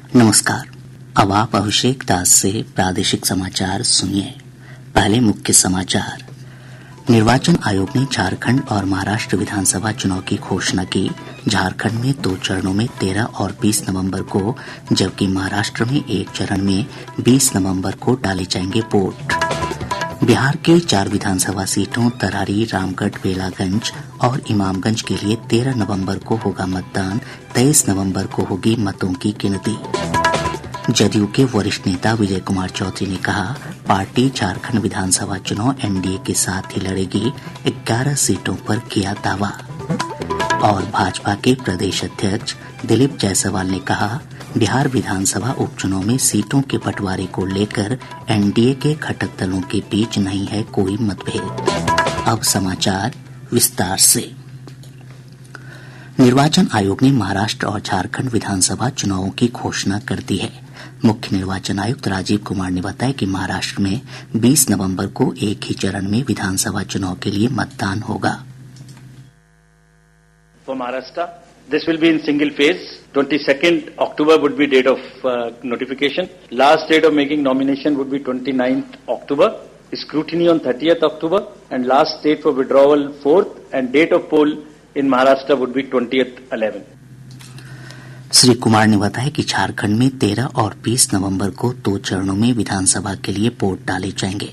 नमस्कार। अब आप अभिषेक दास से प्रादेशिक समाचार सुनिए। पहले मुख्य समाचार। निर्वाचन आयोग ने झारखंड और महाराष्ट्र विधानसभा चुनाव की घोषणा की। झारखंड में 2 चरणों में 13 और 20 नवंबर को, जबकि महाराष्ट्र में 1 चरण में 20 नवंबर को डाले जाएंगे वोट। बिहार के 4 विधानसभा सीटों तरारी, रामगढ़, बेलागंज और इमामगंज के लिए 13 नवंबर को होगा मतदान। 23 नवंबर को होगी मतों की गिनती। जदयू के वरिष्ठ नेता विजय कुमार चौधरी ने कहा, पार्टी झारखंड विधानसभा चुनाव एनडीए के साथ ही लड़ेगी। 11 सीटों पर किया दावा। और भाजपा के प्रदेश अध्यक्ष दिलीप जायसवाल ने कहा, बिहार विधानसभा उपचुनाव में सीटों के बंटवारे को लेकर एनडीए के घटक दलों के बीच नहीं है कोई मतभेद। अब समाचार विस्तार से। निर्वाचन आयोग ने महाराष्ट्र और झारखंड विधानसभा चुनावों की घोषणा कर दी है। मुख्य निर्वाचन आयुक्त राजीव कुमार ने बताया कि महाराष्ट्र में 20 नवंबर को एक ही चरण में विधानसभा चुनाव के लिए मतदान होगा। For Maharashtra, this will be in single phase. 22nd October would be date of notification. Last date of making nomination would be 29th October. Scrutiny on 30th October, and last date for withdrawal 4th, and date of poll in Maharashtra would be 20th 11. Shri Kumar ने बताया कि झारखंड में 13 और 20 नवंबर को 2 चरणों में विधानसभा के लिए वोट डाले जाएंगे।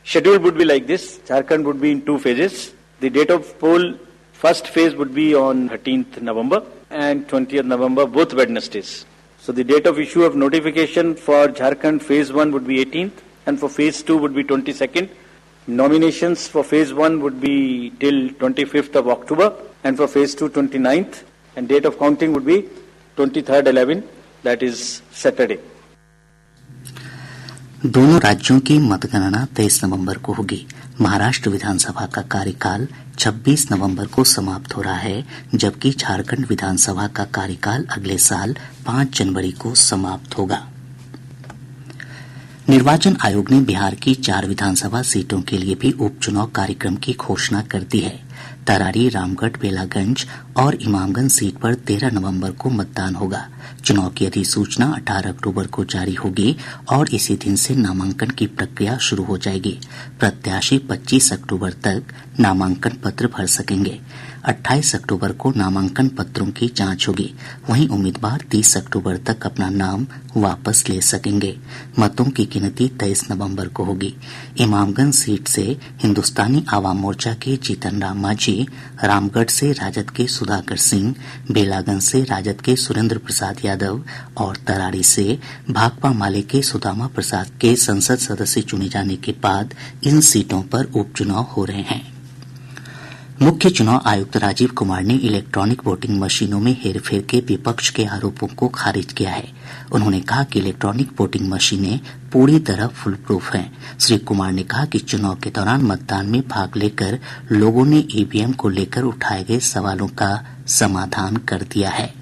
Schedule would be like this. Jharkhand would be in 2 phases. The date of poll, first phase would be on 13th November and 20th November, both Wednesdays. So the date of issue of notification for Jharkhand phase 1 would be 18th, and for phase 2 would be 22nd. Nominations for phase 1 would be till 25th of October, and for phase 2 29th, and date of counting would be 23rd 11, that is Saturday. दोनों राज्यों की मतगणना 23 नवंबर को होगी। महाराष्ट्र विधानसभा का कार्यकाल 26 नवंबर को समाप्त हो रहा है, जबकि झारखंड विधानसभा का कार्यकाल अगले साल 5 जनवरी को समाप्त होगा। निर्वाचन आयोग ने बिहार की 4 विधानसभा सीटों के लिए भी उपचुनाव कार्यक्रम की घोषणा कर दी है। तरारी, रामगढ़, बेलागंज और इमामगंज सीट पर 13 नवंबर को मतदान होगा। चुनाव की अधिसूचना 18 अक्टूबर को जारी होगी और इसी दिन से नामांकन की प्रक्रिया शुरू हो जाएगी। प्रत्याशी 25 अक्टूबर तक नामांकन पत्र भर सकेंगे। 28 अक्टूबर को नामांकन पत्रों की जांच होगी। वहीं उम्मीदवार 30 अक्टूबर तक अपना नाम वापस ले सकेंगे। मतों की गिनती 23 नवंबर को होगी। इमामगंज सीट से हिंदुस्तानी आवाम मोर्चा के जीतन राम मांझी, रामगढ़ से राजद के सुधाकर सिंह, बेलागंज से राजद के सुरेंद्र प्रसाद यादव और तरारी से भाकपा माले के सुदामा प्रसाद के संसद सदस्य चुने जाने के बाद इन सीटों पर उपचुनाव हो रहे हैं। मुख्य चुनाव आयुक्त राजीव कुमार ने इलेक्ट्रॉनिक वोटिंग मशीनों में हेरफेर के विपक्ष के आरोपों को खारिज किया है। उन्होंने कहा कि इलेक्ट्रॉनिक वोटिंग मशीनें पूरी तरह फुल प्रूफ हैं। श्री कुमार ने कहा कि चुनाव के दौरान मतदान में भाग लेकर लोगों ने ईवीएम को लेकर उठाए गए सवालों का समाधान कर दिया है।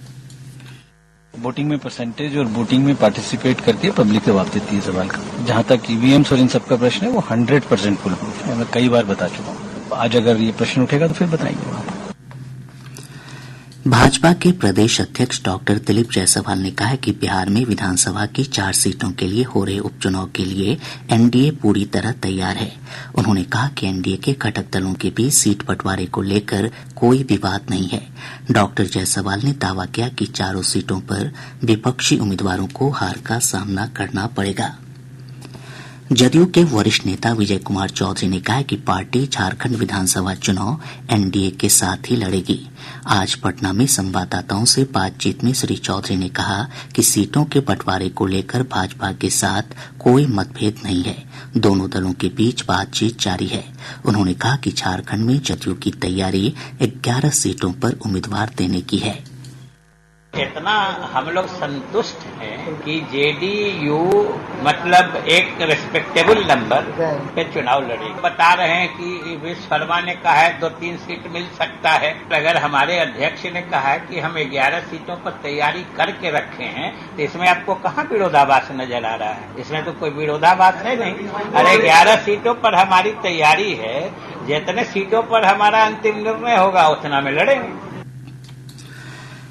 वोटिंग में परसेंटेज और वोटिंग में पार्टिसिपेट करती है पब्लिक जवाब देती है सवाल का। जहां तक ईवीएम्स और इन सबका प्रश्न है वो 100% फुल प्रूफ है। मैं कई बार बता चुका हूँ। आज अगर ये प्रश्न उठेगा तो फिर बताएंगे वहां। भाजपा के प्रदेश अध्यक्ष डॉक्टर दिलीप जायसवाल ने कहा है कि बिहार में विधानसभा की 4 सीटों के लिए हो रहे उपचुनाव के लिए एनडीए पूरी तरह तैयार है। उन्होंने कहा कि एनडीए के घटक दलों के बीच सीट बंटवारे को लेकर कोई विवाद नहीं है। डॉक्टर जायसवाल ने दावा किया कि चारों सीटों पर विपक्षी उम्मीदवारों को हार का सामना करना पड़ेगा। जदयू के वरिष्ठ नेता विजय कुमार चौधरी ने कहा कि पार्टी झारखंड विधानसभा चुनाव एनडीए के साथ ही लड़ेगी। आज पटना में संवाददाताओं से बातचीत में श्री चौधरी ने कहा कि सीटों के बंटवारे को लेकर भाजपा के साथ कोई मतभेद नहीं है। दोनों दलों के बीच बातचीत जारी है। उन्होंने कहा कि झारखंड में जदयू की तैयारी 11 सीटों पर उम्मीदवार देने की है। इतना हम लोग संतुष्ट हैं कि जेडीयू मतलब एक रिस्पेक्टेबल नंबर पे चुनाव लड़ेगी। बता रहे हैं कि विश्व शर्मा ने कहा है 2-3 सीट मिल सकता है। अगर हमारे अध्यक्ष ने कहा है कि हम 11 सीटों पर तैयारी करके रखे हैं तो इसमें आपको कहाँ विरोधाभास नजर आ रहा है? इसमें तो कोई विरोधाभास है नहीं। अरे 11 सीटों पर हमारी तैयारी है, जितने सीटों पर हमारा अंतिम निर्णय होगा उतना में लड़ेंगे।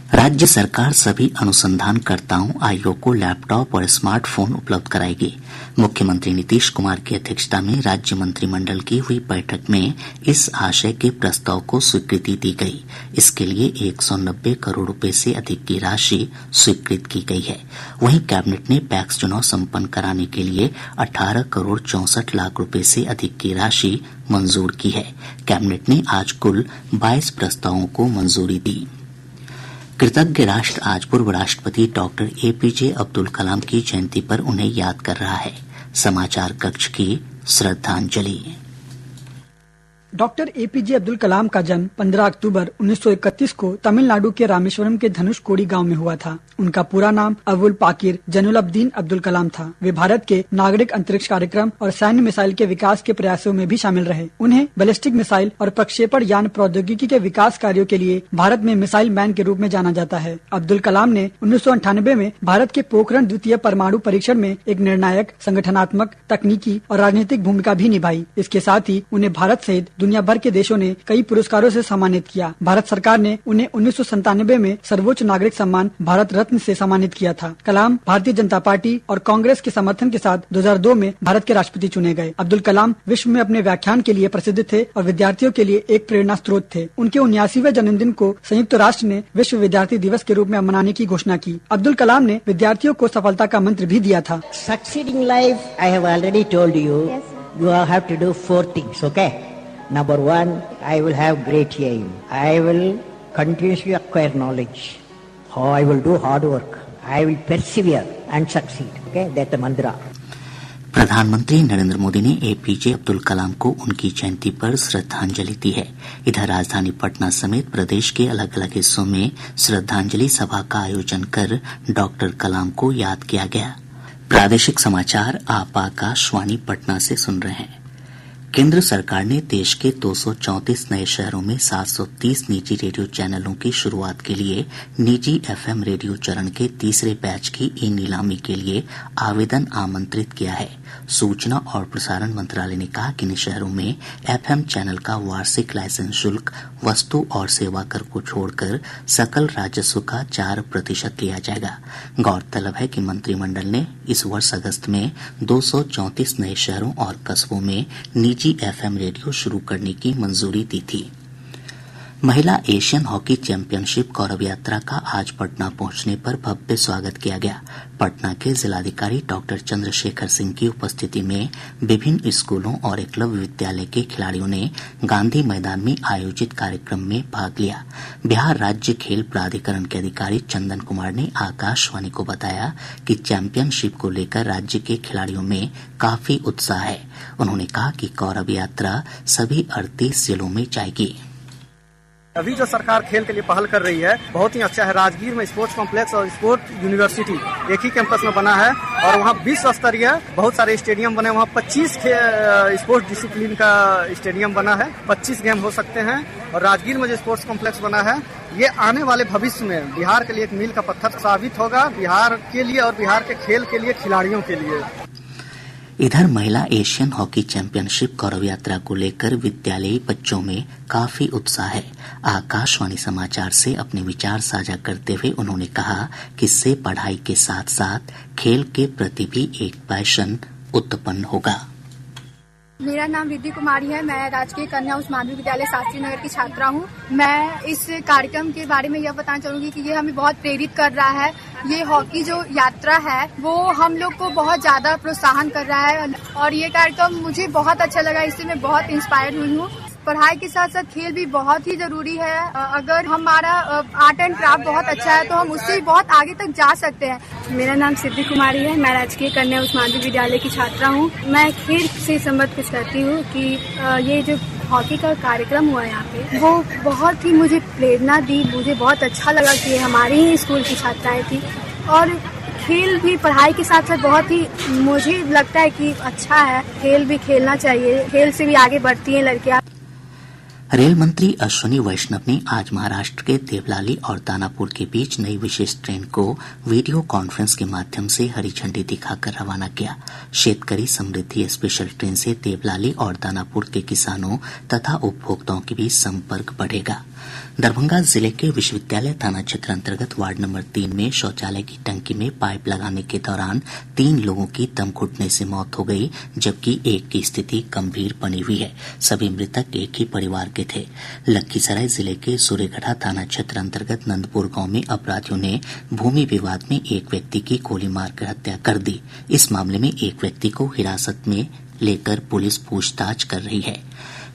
राज्य सरकार सभी अनुसंधानकर्ताओं आयोग को लैपटॉप और स्मार्टफोन उपलब्ध कराएगी। मुख्यमंत्री नीतीश कुमार की अध्यक्षता में राज्य मंत्रिमंडल की हुई बैठक में इस आशय के प्रस्ताव को स्वीकृति दी गई। इसके लिए 190 करोड़ रुपए से अधिक की राशि स्वीकृत की गई है। वहीं कैबिनेट ने पैक्स चुनाव संपन्न कराने के लिए 18 करोड़ 64 लाख रुपए से अधिक की राशि मंजूर की है। कैबिनेट ने आज कुल 22 प्रस्तावों को मंजूरी दी। कृतज्ञ राष्ट्र आज पूर्व राष्ट्रपति डॉक्टर एपीजे अब्दुल कलाम की जयंती पर उन्हें याद कर रहा है। समाचार कक्ष की श्रद्धांजलि। डॉक्टर एपीजे अब्दुल कलाम का जन्म 15 अक्टूबर 1931 को तमिलनाडु के रामेश्वरम के धनुषकोडी गांव में हुआ था। उनका पूरा नाम अबुल पाकिर जैनुलब्दीन अब्दुल कलाम था। वे भारत के नागरिक अंतरिक्ष कार्यक्रम और सैन्य मिसाइल के विकास के प्रयासों में भी शामिल रहे। उन्हें बैलिस्टिक मिसाइल और प्रक्षेपण यान प्रौद्योगिकी के विकास कार्यों के लिए भारत में मिसाइल मैन के रूप में जाना जाता है। अब्दुल कलाम ने 1998 में भारत के पोखरण द्वितीय परमाणु परीक्षण में एक निर्णायक संगठनात्मक, तकनीकी और राजनीतिक भूमिका भी निभाई। इसके साथ ही उन्हें भारत सहित दुनिया भर के देशों ने कई पुरस्कारों से सम्मानित किया। भारत सरकार ने उन्हें 1997 में सर्वोच्च नागरिक सम्मान भारत रत्न से सम्मानित किया था। कलाम भारतीय जनता पार्टी और कांग्रेस के समर्थन के साथ 2002 में भारत के राष्ट्रपति चुने गए। अब्दुल कलाम विश्व में अपने व्याख्यान के लिए प्रसिद्ध थे और विद्यार्थियों के लिए एक प्रेरणा स्रोत थे। उनके 79वें जन्मदिन को संयुक्त राष्ट्र ने विश्व विद्यार्थी दिवस के रूप में मनाने की घोषणा की। अब्दुल कलाम ने विद्यार्थियों को सफलता का मंत्र भी दिया था। Succeeding life, I have already told you, you have to do 4 things, okay? Number 1, I will have great aim. I will continuously acquire knowledge. I will do hard work. I will persevere and succeed. Okay, that's the mantra. प्रधानमंत्री नरेंद्र मोदी ने APJ Abdul Kalam को उनकी जयंती पर श्रद्धांजलि दी है। इधर राजधानी पटना समेत प्रदेश के अलग अलग हिस्सों में श्रद्धांजलि सभा का आयोजन कर डॉक्टर कलाम को याद किया गया। प्रादेशिक समाचार आप आकाशवाणी पटना से सुन रहे हैं। केंद्र सरकार ने देश के 234 नए शहरों में 730 निजी रेडियो चैनलों की शुरुआत के लिए निजी एफएम रेडियो चरण के तीसरे बैच की ई नीलामी के लिए आवेदन आमंत्रित किया है। सूचना और प्रसारण मंत्रालय ने कहा कि इन शहरों में एफएम चैनल का वार्षिक लाइसेंस शुल्क वस्तु और सेवा कर को छोड़कर सकल राजस्व का 4% लिया जाएगा। गौरतलब है कि मंत्रिमंडल ने इस वर्ष अगस्त में 234 नए शहरों और कस्बों में निजी एफएम रेडियो शुरू करने की मंजूरी दी थी। महिला एशियन हॉकी चैंपियनशिप गौरव यात्रा का आज पटना पहुंचने पर भव्य स्वागत किया गया। पटना के जिलाधिकारी डॉक्टर चंद्रशेखर सिंह की उपस्थिति में विभिन्न स्कूलों और एकलव्य विद्यालय के खिलाड़ियों ने गांधी मैदान में आयोजित कार्यक्रम में भाग लिया। बिहार राज्य खेल प्राधिकरण के अधिकारी चंदन कुमार ने आकाशवाणी को बताया कि चैंपियनशिप को लेकर राज्य के खिलाड़ियों में काफी उत्साह है। उन्होंने कहा कि गौरव यात्रा सभी 38 जिलों में जाएगी। अभी जो सरकार खेल के लिए पहल कर रही है बहुत ही अच्छा है। राजगीर में स्पोर्ट्स कॉम्प्लेक्स और स्पोर्ट्स यूनिवर्सिटी एक ही कैंपस में बना है और वहाँ विश्व स्तरीय बहुत सारे स्टेडियम बने। वहाँ 25 स्पोर्ट्स डिसिप्लिन का स्टेडियम बना है, 25 गेम हो सकते हैं। और राजगीर में जो स्पोर्ट्स कॉम्प्लेक्स बना है ये आने वाले भविष्य में बिहार के लिए एक मील का पत्थर साबित होगा, बिहार के लिए और बिहार के खेल के लिए, खिलाड़ियों के लिए। इधर महिला एशियन हॉकी चैंपियनशिप गौरव यात्रा को लेकर विद्यालयी बच्चों में काफी उत्साह है। आकाशवाणी समाचार से अपने विचार साझा करते हुए उन्होंने कहा कि इससे पढ़ाई के साथ साथ खेल के प्रति भी एक पैशन उत्पन्न होगा। मेरा नाम रिद्धि कुमारी है। मैं राजकीय कन्या उच्च माध्यमिक विद्यालय शास्त्री नगर की छात्रा हूँ। मैं इस कार्यक्रम के बारे में यह बताना चाहूंगी कि ये हमें बहुत प्रेरित कर रहा है। ये हॉकी जो यात्रा है वो हम लोग को बहुत ज्यादा प्रोत्साहन कर रहा है और ये कार्यक्रम मुझे बहुत अच्छा लगा। इससे मैं बहुत इंस्पायर हुई हूँ। पढ़ाई के साथ साथ खेल भी बहुत ही जरूरी है। अगर हमारा आर्ट एंड क्राफ्ट बहुत अच्छा है तो हम उससे बहुत आगे तक जा सकते हैं। मेरा नाम सिद्धि कुमारी है। मैं राजकीय कन्या उच्च माध्यमिक विद्यालय की छात्रा हूँ। मैं खेल से संबंधित कुछ कहती हूँ कि ये जो हॉकी का कार्यक्रम हुआ यहाँ पे वो बहुत ही मुझे प्रेरणा दी। मुझे बहुत अच्छा लगा कि हमारी ही स्कूल की छात्राएं थी और खेल भी पढ़ाई के साथ साथ बहुत ही मुझे लगता है कि अच्छा है। खेल भी खेलना चाहिए, खेल से भी आगे बढ़ती है लड़कियाँ। रेल मंत्री अश्विनी वैष्णव ने आज महाराष्ट्र के देवलाली और दानापुर के बीच नई विशेष ट्रेन को वीडियो कॉन्फ्रेंस के माध्यम से हरी झंडी दिखाकर रवाना किया। शेतकरी समृद्धि स्पेशल ट्रेन से देवलाली और दानापुर के किसानों तथा उपभोक्ताओं के बीच संपर्क बढ़ेगा। दरभंगा जिले के विश्वविद्यालय थाना क्षेत्र अंतर्गत वार्ड नंबर 3 में शौचालय की टंकी में पाइप लगाने के दौरान 3 लोगों की दम घुटने से मौत हो गई, जबकि एक की स्थिति गंभीर बनी हुई है। सभी मृतक एक ही परिवार के थे। लखीसराय जिले के सूर्यगढ़ा थाना क्षेत्र अंतर्गत नंदपुर गांव में अपराधियों ने भूमि विवाद में एक व्यक्ति की गोली मारकर हत्या कर दी। इस मामले में एक व्यक्ति को हिरासत में लेकर पुलिस पूछताछ कर रही है।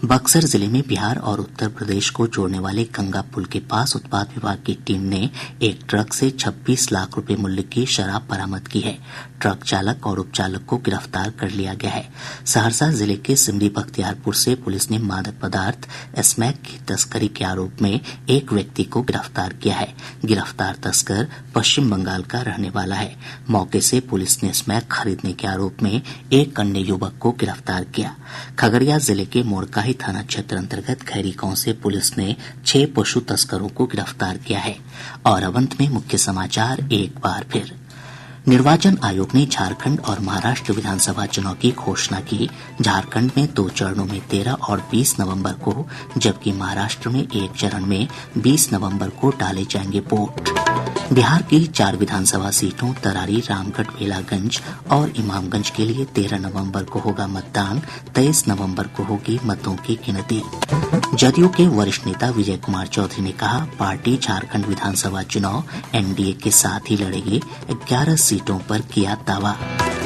बक्सर जिले में बिहार और उत्तर प्रदेश को जोड़ने वाले गंगा पुल के पास उत्पाद विभाग की टीम ने एक ट्रक से 26 लाख रुपए मूल्य की शराब बरामद की है। ट्रक चालक और उपचालक को गिरफ्तार कर लिया गया है। सहरसा जिले के सिमरी बख्तियारपुर से पुलिस ने मादक पदार्थ स्मैक की तस्करी के आरोप में एक व्यक्ति को गिरफ्तार किया है। गिरफ्तार तस्कर पश्चिम बंगाल का रहने वाला है। मौके से पुलिस ने स्मैक खरीदने के आरोप में एक अन्य युवक को गिरफ्तार किया। खगड़िया जिले के मोरकाही थाना क्षेत्र अंतर्गत खैरी गांव से पुलिस ने 6 पशु तस्करों को गिरफ्तार किया है। और अब अंत में मुख्य समाचार एक बार फिर। निर्वाचन आयोग ने झारखंड और महाराष्ट्र विधानसभा चुनाव की घोषणा की। झारखंड में 2 चरणों में 13 और 20 नवंबर को, जबकि महाराष्ट्र में 1 चरण में 20 नवंबर को डाले जाएंगे वोट। बिहार की 4 विधानसभा सीटों तरारी, रामगढ़, बेलागंज और इमामगंज के लिए 13 नवंबर को होगा मतदान। 23 नवंबर को होगी मतों की गिनती। जदयू के वरिष्ठ नेता विजय कुमार चौधरी ने कहा, पार्टी झारखंड विधानसभा चुनाव एनडीए के साथ ही लड़ेगी। 11 सीटों पर किया दावा।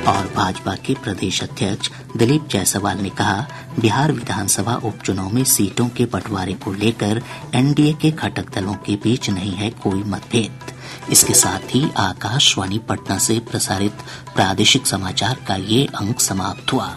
और भाजपा के प्रदेश अध्यक्ष दिलीप जायसवाल ने कहा, बिहार विधानसभा उपचुनाव में सीटों के बंटवारे को लेकर एनडीए के घटक दलों के बीच नहीं है कोई मतभेद। इसके साथ ही आकाशवाणी पटना से प्रसारित प्रादेशिक समाचार का ये अंक समाप्त हुआ।